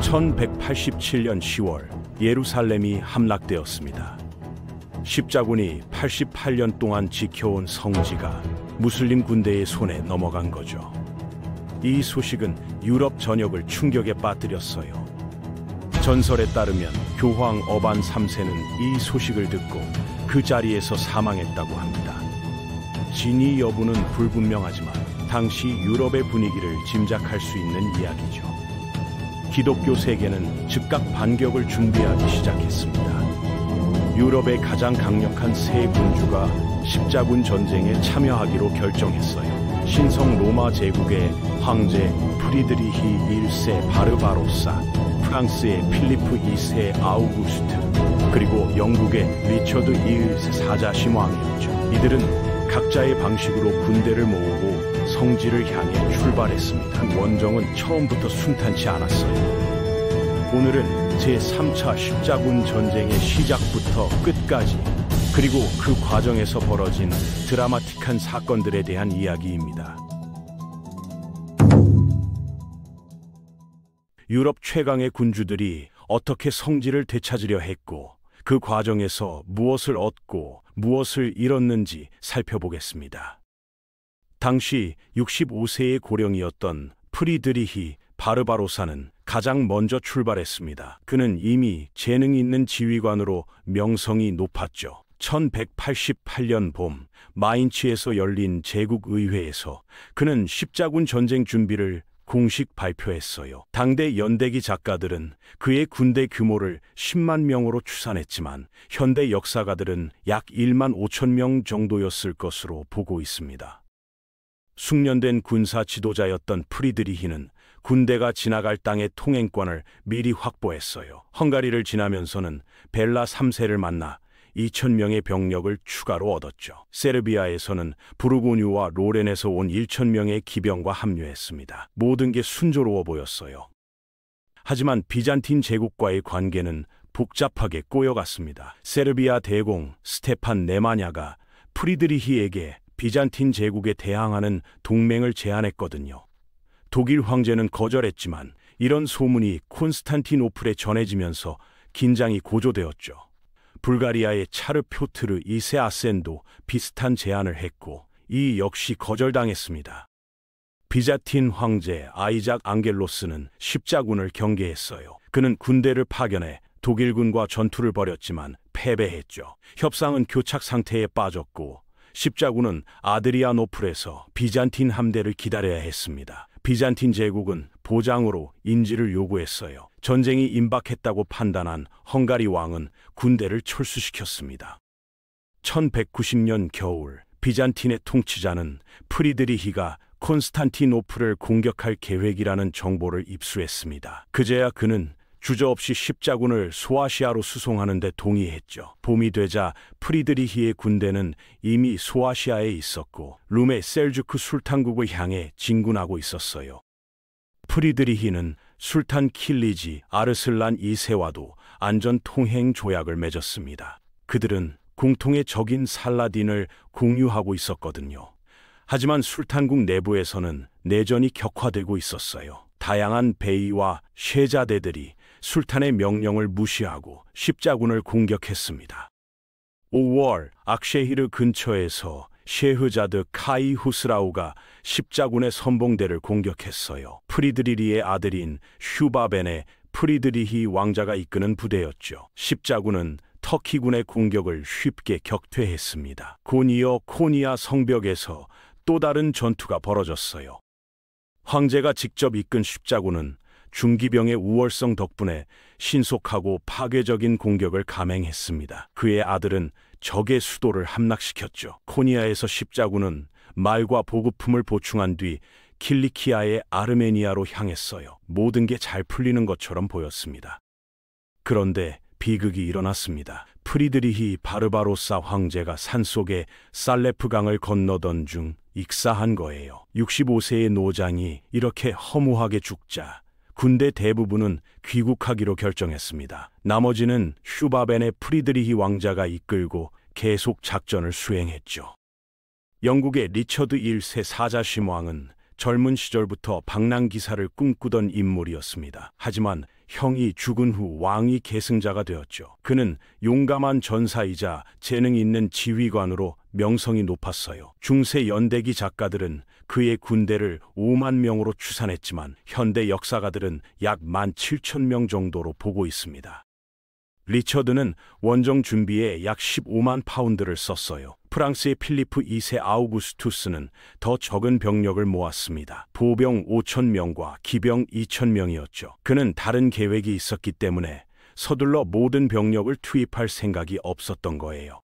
1187년 10월 예루살렘이 함락되었습니다. 십자군이 88년 동안 지켜온 성지가 무슬림 군대의 손에 넘어간 거죠. 이 소식은 유럽 전역을 충격에 빠뜨렸어요. 전설에 따르면 교황 어반 3세는 이 소식을 듣고 그 자리에서 사망했다고 합니다. 진위 여부는 불분명하지만 당시 유럽의 분위기를 짐작할 수 있는 이야기죠. 기독교 세계는 즉각 반격을 준비하기 시작했습니다. 유럽의 가장 강력한 세 군주가 십자군 전쟁에 참여하기로 결정했어요. 신성 로마 제국의 황제 프리드리히 1세 바르바로사, 프랑스의 필리프 2세 아우구스트, 그리고 영국의 리처드 2세 사자심 왕이었죠. 이들은 각자의 방식으로 군대를 모으고 성지를 향해 출발했습니다. 원정은 처음부터 순탄치 않았어요. 오늘은 제3차 십자군 전쟁의 시작부터 끝까지, 그리고 그 과정에서 벌어진 드라마틱한 사건들에 대한 이야기입니다. 유럽 최강의 군주들이 어떻게 성지를 되찾으려 했고, 그 과정에서 무엇을 얻고 무엇을 잃었는지 살펴보겠습니다. 당시 65세의 고령이었던 프리드리히 바르바로사는 가장 먼저 출발했습니다. 그는 이미 재능 있는 지휘관으로 명성이 높았죠. 1188년 봄 마인츠에서 열린 제국의회에서 그는 십자군 전쟁 준비를 공식 발표했어요. 당대 연대기 작가들은 그의 군대 규모를 10만 명으로 추산했지만 현대 역사가들은 약 1만 5천 명 정도였을 것으로 보고 있습니다. 숙련된 군사 지도자였던 프리드리히는 군대가 지나갈 땅의 통행권을 미리 확보했어요. 헝가리를 지나면서는 벨라 3세를 만나 2,000명의 병력을 추가로 얻었죠. 세르비아에서는 부르고뉴와 로렌에서 온 1,000명의 기병과 합류했습니다. 모든 게 순조로워 보였어요. 하지만 비잔틴 제국과의 관계는 복잡하게 꼬여갔습니다. 세르비아 대공 스테판 네마냐가 프리드리히에게 비잔틴 제국에 대항하는 동맹을 제안했거든요. 독일 황제는 거절했지만 이런 소문이 콘스탄티노플에 전해지면서 긴장이 고조되었죠. 불가리아의 차르 표트르 2세 아센도 비슷한 제안을 했고 이 역시 거절당했습니다. 비자틴 황제 아이작 앙겔로스는 십자군을 경계했어요. 그는 군대를 파견해 독일군과 전투를 벌였지만 패배했죠. 협상은 교착 상태에 빠졌고 십자군은 아드리아노플에서 비잔틴 함대를 기다려야 했습니다. 비잔틴 제국은 보장으로 인지를 요구했어요. 전쟁이 임박했다고 판단한 헝가리 왕은 군대를 철수시켰습니다. 1190년 겨울 비잔틴의 통치자는 프리드리히가 콘스탄티노플을 공격할 계획이라는 정보를 입수했습니다. 그제야 그는 주저없이 십자군을 소아시아로 수송하는 데 동의했죠. 봄이 되자 프리드리히의 군대는 이미 소아시아에 있었고 룸의 셀주크 술탄국을 향해 진군하고 있었어요. 프리드리히는 술탄 킬리지 아르슬란 2세와도 안전 통행 조약을 맺었습니다. 그들은 공통의 적인 살라딘을 공유하고 있었거든요. 하지만 술탄국 내부에서는 내전이 격화되고 있었어요. 다양한 베이와 쉐자대들이 술탄의 명령을 무시하고 십자군을 공격했습니다. 5월 악셰히르 근처에서 셰흐자드 카이 후스라우가 십자군의 선봉대를 공격했어요. 프리드리히의 아들인 슈바벤의 프리드리히 왕자가 이끄는 부대였죠. 십자군은 터키군의 공격을 쉽게 격퇴했습니다. 곧이어 코니아 성벽에서 또 다른 전투가 벌어졌어요. 황제가 직접 이끈 십자군은 중기병의 우월성 덕분에 신속하고 파괴적인 공격을 감행했습니다. 그의 아들은 적의 수도를 함락시켰죠. 코니아에서 십자군은 말과 보급품을 보충한 뒤 킬리키아의 아르메니아로 향했어요. 모든 게 잘 풀리는 것처럼 보였습니다. 그런데 비극이 일어났습니다. 프리드리히 바르바로사 황제가 산속의 살레프강을 건너던 중 익사한 거예요. 65세의 노장이 이렇게 허무하게 죽자 군대 대부분은 귀국하기로 결정했습니다. 나머지는 슈바벤의 프리드리히 왕자가 이끌고 계속 작전을 수행했죠. 영국의 리처드 1세 사자심 왕은 젊은 시절부터 방랑기사를 꿈꾸던 인물이었습니다. 하지만 형이 죽은 후 왕위 계승자가 되었죠. 그는 용감한 전사이자 재능 있는 지휘관으로 명성이 높았어요. 중세 연대기 작가들은 그의 군대를 5만 명으로 추산했지만 현대 역사가들은 약 17,000명 정도로 보고 있습니다. 리처드는 원정 준비에 약 15만 파운드를 썼어요. 프랑스의 필리프 2세 아우구스투스는 더 적은 병력을 모았습니다. 보병 5,000명과 기병 2,000명이었죠. 그는 다른 계획이 있었기 때문에 서둘러 모든 병력을 투입할 생각이 없었던 거예요.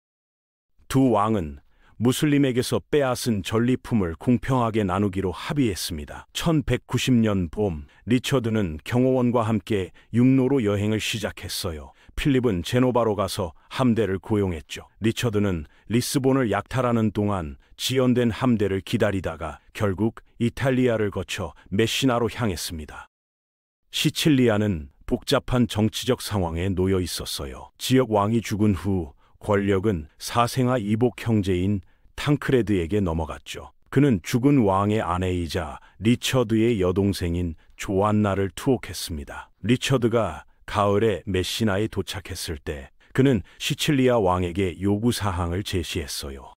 두 왕은 무슬림에게서 빼앗은 전리품을 공평하게 나누기로 합의했습니다. 1190년 봄, 리처드는 경호원과 함께 육로로 여행을 시작했어요. 필립은 제노바로 가서 함대를 고용했죠. 리처드는 리스본을 약탈하는 동안 지연된 함대를 기다리다가 결국 이탈리아를 거쳐 메시나로 향했습니다. 시칠리아는 복잡한 정치적 상황에 놓여 있었어요. 지역 왕이 죽은 후 권력은 사생아 이복 형제인 탕크레드에게 넘어갔죠. 그는 죽은 왕의 아내이자 리처드의 여동생인 조안나를 투옥했습니다. 리처드가 가을에 메시나에 도착했을 때 그는 시칠리아 왕에게 요구사항을 제시했어요.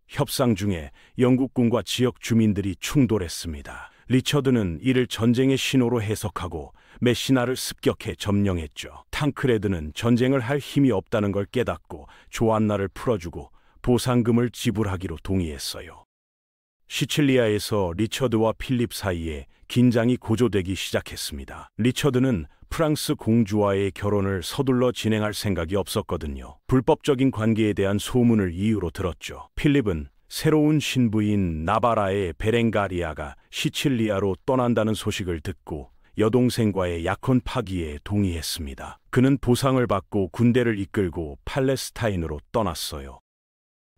협상 중에 영국군과 지역 주민들이 충돌했습니다. 리처드는 이를 전쟁의 신호로 해석하고 메시나를 습격해 점령했죠. 탕크레드는 전쟁을 할 힘이 없다는 걸 깨닫고 조안나를 풀어주고 보상금을 지불하기로 동의했어요. 시칠리아에서 리처드와 필립 사이에 긴장이 고조되기 시작했습니다. 리처드는 프랑스 공주와의 결혼을 서둘러 진행할 생각이 없었거든요. 불법적인 관계에 대한 소문을 이유로 들었죠. 필립은 새로운 신부인 나바라의 베렌가리아가 시칠리아로 떠난다는 소식을 듣고 여동생과의 약혼 파기에 동의했습니다. 그는 보상을 받고 군대를 이끌고 팔레스타인으로 떠났어요.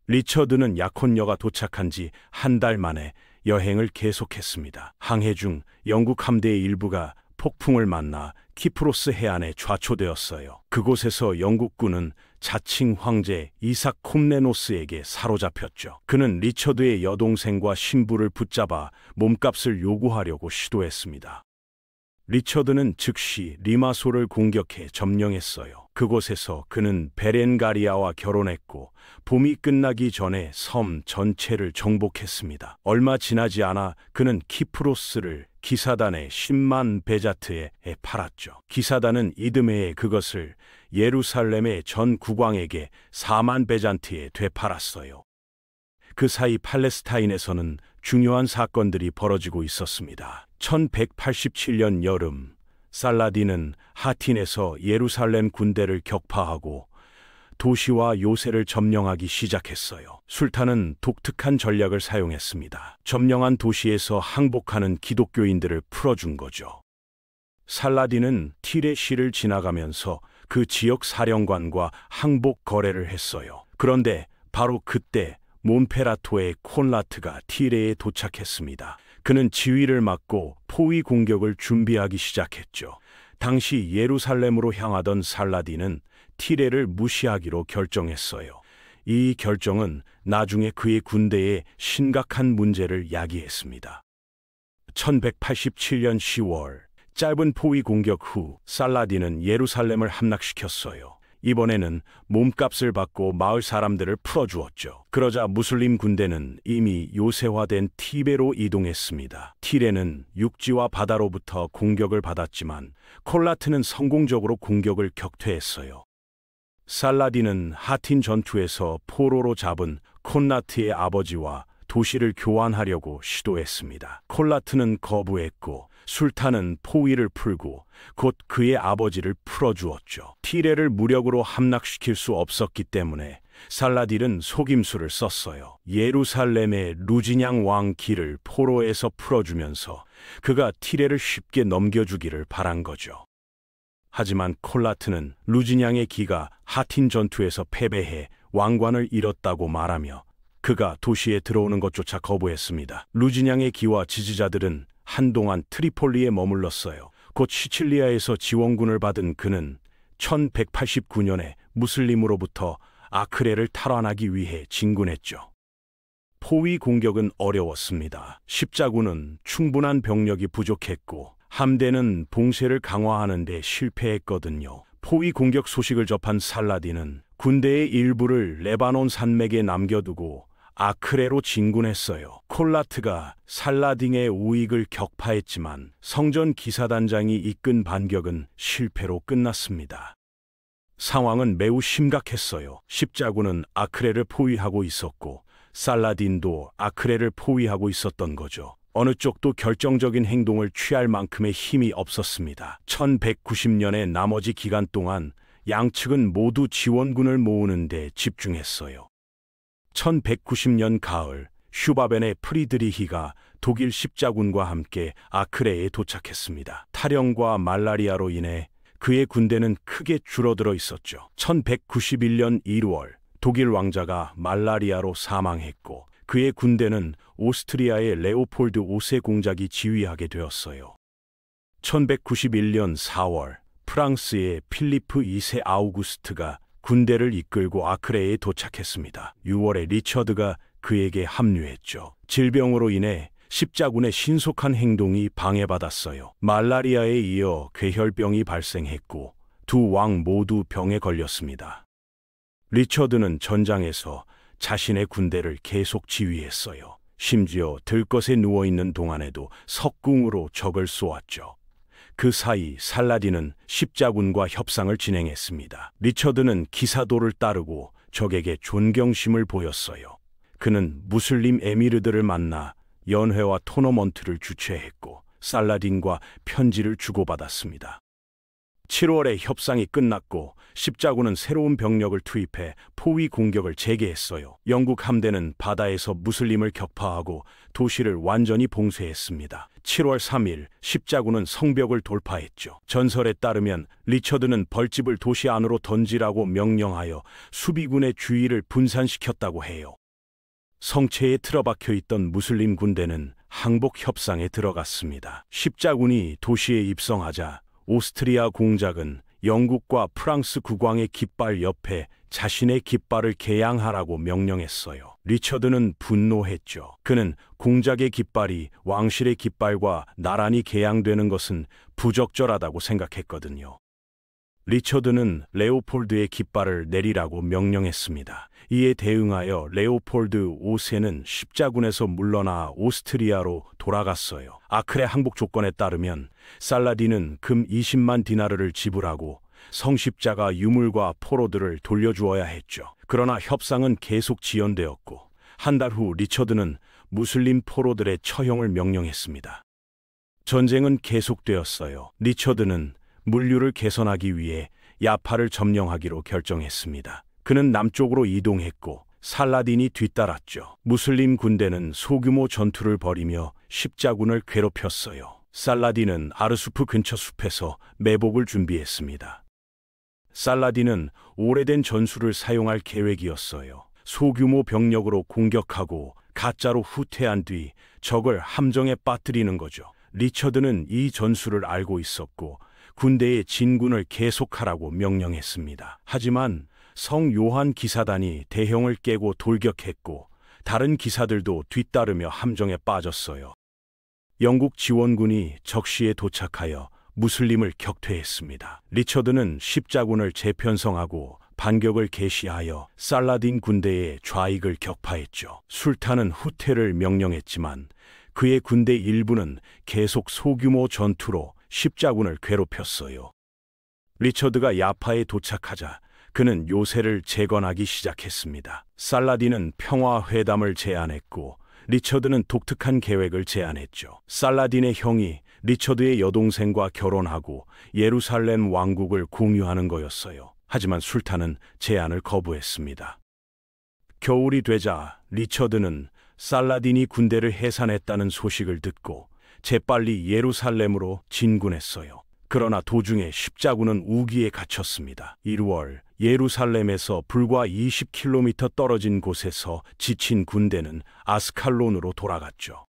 리처드는 약혼녀가 도착한 지 한 달 만에 여행을 계속했습니다. 항해 중 영국 함대의 일부가 폭풍을 만나 키프로스 해안에 좌초되었어요. 그곳에서 영국군은 자칭 황제 이삭 콤네노스에게 사로잡혔죠. 그는 리처드의 여동생과 신부를 붙잡아 몸값을 요구하려고 시도했습니다. 리처드는 즉시 리마소를 공격해 점령했어요. 그곳에서 그는 베렌가리아와 결혼했고 봄이 끝나기 전에 섬 전체를 정복했습니다. 얼마 지나지 않아 그는 키프로스를 기사단의 10만 베자트에 팔았죠. 기사단은 이듬해에 그것을 예루살렘의 전 국왕에게 4만 베잔트에 되팔았어요. 그 사이 팔레스타인에서는 중요한 사건들이 벌어지고 있었습니다. 1187년 여름, 살라딘은 하틴에서 예루살렘 군대를 격파하고 도시와 요새를 점령하기 시작했어요. 술탄은 독특한 전략을 사용했습니다. 점령한 도시에서 항복하는 기독교인들을 풀어준 거죠. 살라딘은 티레시를 지나가면서 그 지역 사령관과 항복 거래를 했어요. 그런데 바로 그때 몬페라토의 콘라트가 티레에 도착했습니다. 그는 지휘를 맡고 포위 공격을 준비하기 시작했죠. 당시 예루살렘으로 향하던 살라딘은 티레를 무시하기로 결정했어요. 이 결정은 나중에 그의 군대에 심각한 문제를 야기했습니다. 1187년 10월, 짧은 포위 공격 후 살라딘은 예루살렘을 함락시켰어요. 이번에는 몸값을 받고 마을 사람들을 풀어주었죠. 그러자 무슬림 군대는 이미 요새화된 티베로 이동했습니다. 티레는 육지와 바다로부터 공격을 받았지만 콜라트는 성공적으로 공격을 격퇴했어요. 살라딘은 하틴 전투에서 포로로 잡은 콘라트의 아버지와 도시를 교환하려고 시도했습니다. 콜라트는 거부했고 술탄은 포위를 풀고 곧 그의 아버지를 풀어주었죠. 티레를 무력으로 함락시킬 수 없었기 때문에 살라딘은 속임수를 썼어요. 예루살렘의 루지냥 왕 길을 포로에서 풀어주면서 그가 티레를 쉽게 넘겨주기를 바란 거죠. 하지만 콜라트는 루지냥의 기가 하틴 전투에서 패배해 왕관을 잃었다고 말하며 그가 도시에 들어오는 것조차 거부했습니다. 루지냥의 기와 지지자들은 한동안 트리폴리에 머물렀어요. 곧 시칠리아에서 지원군을 받은 그는 1189년에 무슬림으로부터 아크레를 탈환하기 위해 진군했죠. 포위 공격은 어려웠습니다. 십자군은 충분한 병력이 부족했고 함대는 봉쇄를 강화하는 데 실패했거든요. 포위 공격 소식을 접한 살라딘은 군대의 일부를 레바논 산맥에 남겨두고 아크레로 진군했어요. 콜라트가 살라딘의 우익을 격파했지만 성전 기사단장이 이끈 반격은 실패로 끝났습니다. 상황은 매우 심각했어요. 십자군은 아크레를 포위하고 있었고 살라딘도 아크레를 포위하고 있었던 거죠. 어느 쪽도 결정적인 행동을 취할 만큼의 힘이 없었습니다. 1190년의 나머지 기간 동안 양측은 모두 지원군을 모으는 데 집중했어요. 1190년 가을, 슈바벤의 프리드리히가 독일 십자군과 함께 아크레에 도착했습니다. 탈영과 말라리아로 인해 그의 군대는 크게 줄어들어 있었죠. 1191년 1월, 독일 왕자가 말라리아로 사망했고 그의 군대는 오스트리아의 레오폴드 5세 공작이 지휘하게 되었어요. 1191년 4월, 프랑스의 필리프 2세 아우구스트가 군대를 이끌고 아크레에 도착했습니다. 6월에 리처드가 그에게 합류했죠. 질병으로 인해 십자군의 신속한 행동이 방해받았어요. 말라리아에 이어 괴혈병이 발생했고 두 왕 모두 병에 걸렸습니다. 리처드는 전장에서 자신의 군대를 계속 지휘했어요. 심지어 들것에 누워있는 동안에도 석궁으로 적을 쏘았죠. 그 사이 살라딘은 십자군과 협상을 진행했습니다. 리처드는 기사도를 따르고 적에게 존경심을 보였어요. 그는 무슬림 에미르들을 만나 연회와 토너먼트를 주최했고 살라딘과 편지를 주고받았습니다. 7월에 협상이 끝났고 십자군은 새로운 병력을 투입해 포위 공격을 재개했어요. 영국 함대는 바다에서 무슬림을 격파하고 도시를 완전히 봉쇄했습니다. 7월 3일 십자군은 성벽을 돌파했죠. 전설에 따르면 리처드는 벌집을 도시 안으로 던지라고 명령하여 수비군의 주의를 분산시켰다고 해요. 성체에 틀어박혀 있던 무슬림 군대는 항복 협상에 들어갔습니다. 십자군이 도시에 입성하자 오스트리아 공작은 영국과 프랑스 국왕의 깃발 옆에 자신의 깃발을 개양하라고 명령했어요. 리처드는 분노했죠. 그는 공작의 깃발이 왕실의 깃발과 나란히 개양되는 것은 부적절하다고 생각했거든요. 리처드는 레오폴드의 깃발을 내리라고 명령했습니다. 이에 대응하여 레오폴드 5세는 십자군에서 물러나 오스트리아로 돌아갔어요. 아크레 항복 조건에 따르면 살라딘은 금 20만 디나르를 지불하고 성십자가 유물과 포로들을 돌려주어야 했죠. 그러나 협상은 계속 지연되었고 한 달 후 리처드는 무슬림 포로들의 처형을 명령했습니다. 전쟁은 계속되었어요. 리처드는 물류를 개선하기 위해 야파를 점령하기로 결정했습니다. 그는 남쪽으로 이동했고 살라딘이 뒤따랐죠. 무슬림 군대는 소규모 전투를 벌이며 십자군을 괴롭혔어요. 살라딘은 아르수프 근처 숲에서 매복을 준비했습니다. 살라딘은 오래된 전술을 사용할 계획이었어요. 소규모 병력으로 공격하고 가짜로 후퇴한 뒤 적을 함정에 빠뜨리는 거죠. 리처드는 이 전술을 알고 있었고 군대의 진군을 계속하라고 명령했습니다. 하지만 성 요한 기사단이 대형을 깨고 돌격했고 다른 기사들도 뒤따르며 함정에 빠졌어요. 영국 지원군이 적시에 도착하여 무슬림을 격퇴했습니다. 리처드는 십자군을 재편성하고 반격을 개시하여 살라딘 군대의 좌익을 격파했죠. 술탄은 후퇴를 명령했지만 그의 군대 일부는 계속 소규모 전투로 십자군을 괴롭혔어요. 리처드가 야파에 도착하자 그는 요새를 재건하기 시작했습니다. 살라딘은 평화회담을 제안했고 리처드는 독특한 계획을 제안했죠. 살라딘의 형이 리처드의 여동생과 결혼하고 예루살렘 왕국을 공유하는 거였어요. 하지만 술탄은 제안을 거부했습니다. 겨울이 되자 리처드는 살라딘이 군대를 해산했다는 소식을 듣고 재빨리 예루살렘으로 진군했어요. 그러나 도중에 십자군은 우기에 갇혔습니다. 1월 예루살렘에서 불과 20km 떨어진 곳에서 지친 군대는 아스칼론으로 돌아갔죠.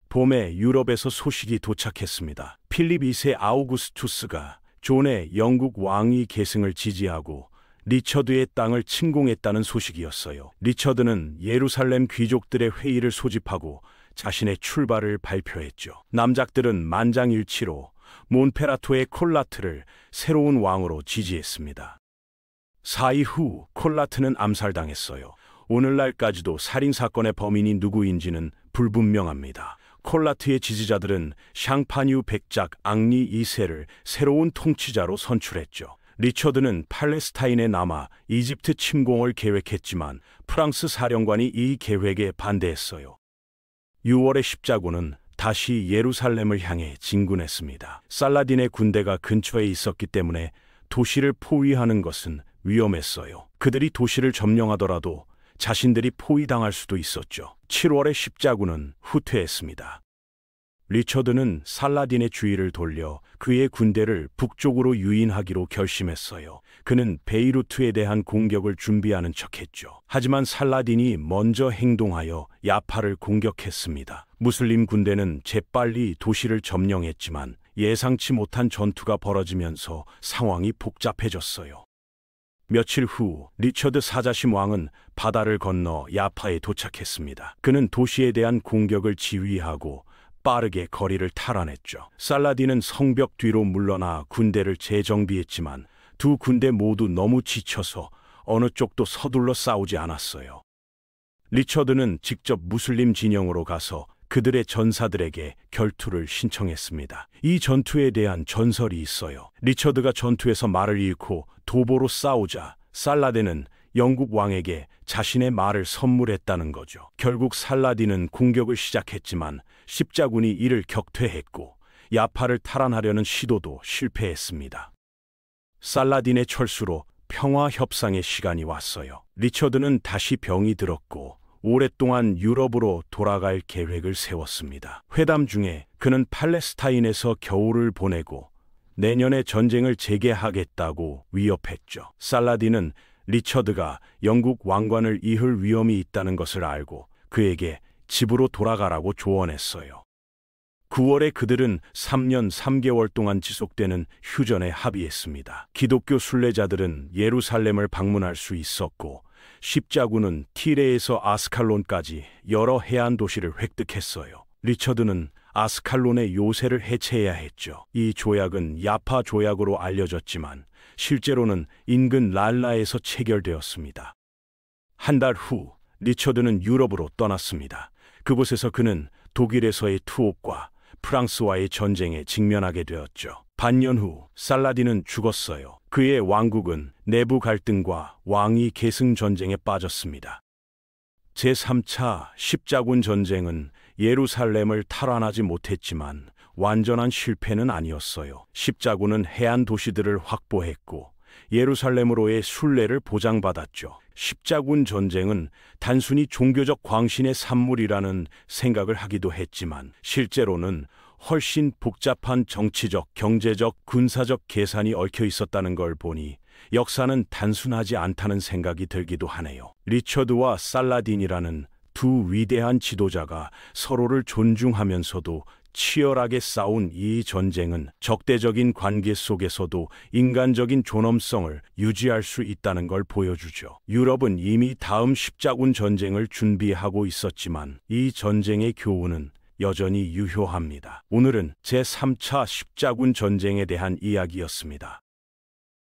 봄에 유럽에서 소식이 도착했습니다. 필립 2세 아우구스투스가 존의 영국 왕위 계승을 지지하고 리처드의 땅을 침공했다는 소식이었어요. 리처드는 예루살렘 귀족들의 회의를 소집하고 자신의 출발을 발표했죠. 남작들은 만장일치로 몬페라토의 콜라트를 새로운 왕으로 지지했습니다. 사이 후 콜라트는 암살당했어요. 오늘날까지도 살인사건의 범인이 누구인지는 불분명합니다. 콜라트의 지지자들은 샹파뉴 백작 앙리 2세를 새로운 통치자로 선출했죠. 리처드는 팔레스타인에 남아 이집트 침공을 계획했지만 프랑스 사령관이 이 계획에 반대했어요. 6월의 십자군은 다시 예루살렘을 향해 진군했습니다. 살라딘의 군대가 근처에 있었기 때문에 도시를 포위하는 것은 위험했어요. 그들이 도시를 점령하더라도 자신들이 포위당할 수도 있었죠. 7월의 십자군은 후퇴했습니다. 리처드는 살라딘의 주의를 돌려 그의 군대를 북쪽으로 유인하기로 결심했어요. 그는 베이루트에 대한 공격을 준비하는 척했죠. 하지만 살라딘이 먼저 행동하여 야파를 공격했습니다. 무슬림 군대는 재빨리 도시를 점령했지만 예상치 못한 전투가 벌어지면서 상황이 복잡해졌어요. 며칠 후 리처드 사자심 왕은 바다를 건너 야파에 도착했습니다. 그는 도시에 대한 공격을 지휘하고 빠르게 거리를 탈환했죠. 살라딘은 성벽 뒤로 물러나 군대를 재정비했지만 두 군대 모두 너무 지쳐서 어느 쪽도 서둘러 싸우지 않았어요. 리처드는 직접 무슬림 진영으로 가서 그들의 전사들에게 결투를 신청했습니다. 이 전투에 대한 전설이 있어요. 리처드가 전투에서 말을 잃고 도보로 싸우자 살라딘은 영국 왕에게 자신의 말을 선물했다는 거죠. 결국 살라딘은 공격을 시작했지만 십자군이 이를 격퇴했고 야파를 탈환하려는 시도도 실패했습니다. 살라딘의 철수로 평화 협상의 시간이 왔어요. 리처드는 다시 병이 들었고 오랫동안 유럽으로 돌아갈 계획을 세웠습니다. 회담 중에 그는 팔레스타인에서 겨울을 보내고 내년에 전쟁을 재개하겠다고 위협했죠. 살라딘은 리처드가 영국 왕관을 잃을 위험이 있다는 것을 알고 그에게 집으로 돌아가라고 조언했어요. 9월에 그들은 3년 3개월 동안 지속되는 휴전에 합의했습니다. 기독교 순례자들은 예루살렘을 방문할 수 있었고 십자군은 티레에서 아스칼론까지 여러 해안 도시를 획득했어요. 리처드는 아스칼론의 요새를 해체해야 했죠. 이 조약은 야파 조약으로 알려졌지만 실제로는 인근 랄라에서 체결되었습니다. 한 달 후 리처드는 유럽으로 떠났습니다. 그곳에서 그는 독일에서의 투옥과 프랑스와의 전쟁에 직면하게 되었죠. 반년 후 살라딘은 죽었어요. 그의 왕국은 내부 갈등과 왕위 계승 전쟁에 빠졌습니다. 제3차 십자군 전쟁은 예루살렘을 탈환하지 못했지만 완전한 실패는 아니었어요. 십자군은 해안 도시들을 확보했고 예루살렘으로의 순례를 보장받았죠. 십자군 전쟁은 단순히 종교적 광신의 산물이라는 생각을 하기도 했지만 실제로는 훨씬 복잡한 정치적, 경제적, 군사적 계산이 얽혀 있었다는 걸 보니 역사는 단순하지 않다는 생각이 들기도 하네요. 리처드와 살라딘이라는 두 위대한 지도자가 서로를 존중하면서도 치열하게 싸운 이 전쟁은 적대적인 관계 속에서도 인간적인 존엄성을 유지할 수 있다는 걸 보여주죠. 유럽은 이미 다음 십자군 전쟁을 준비하고 있었지만 이 전쟁의 교훈은 여전히 유효합니다. 오늘은 제3차 십자군 전쟁에 대한 이야기였습니다.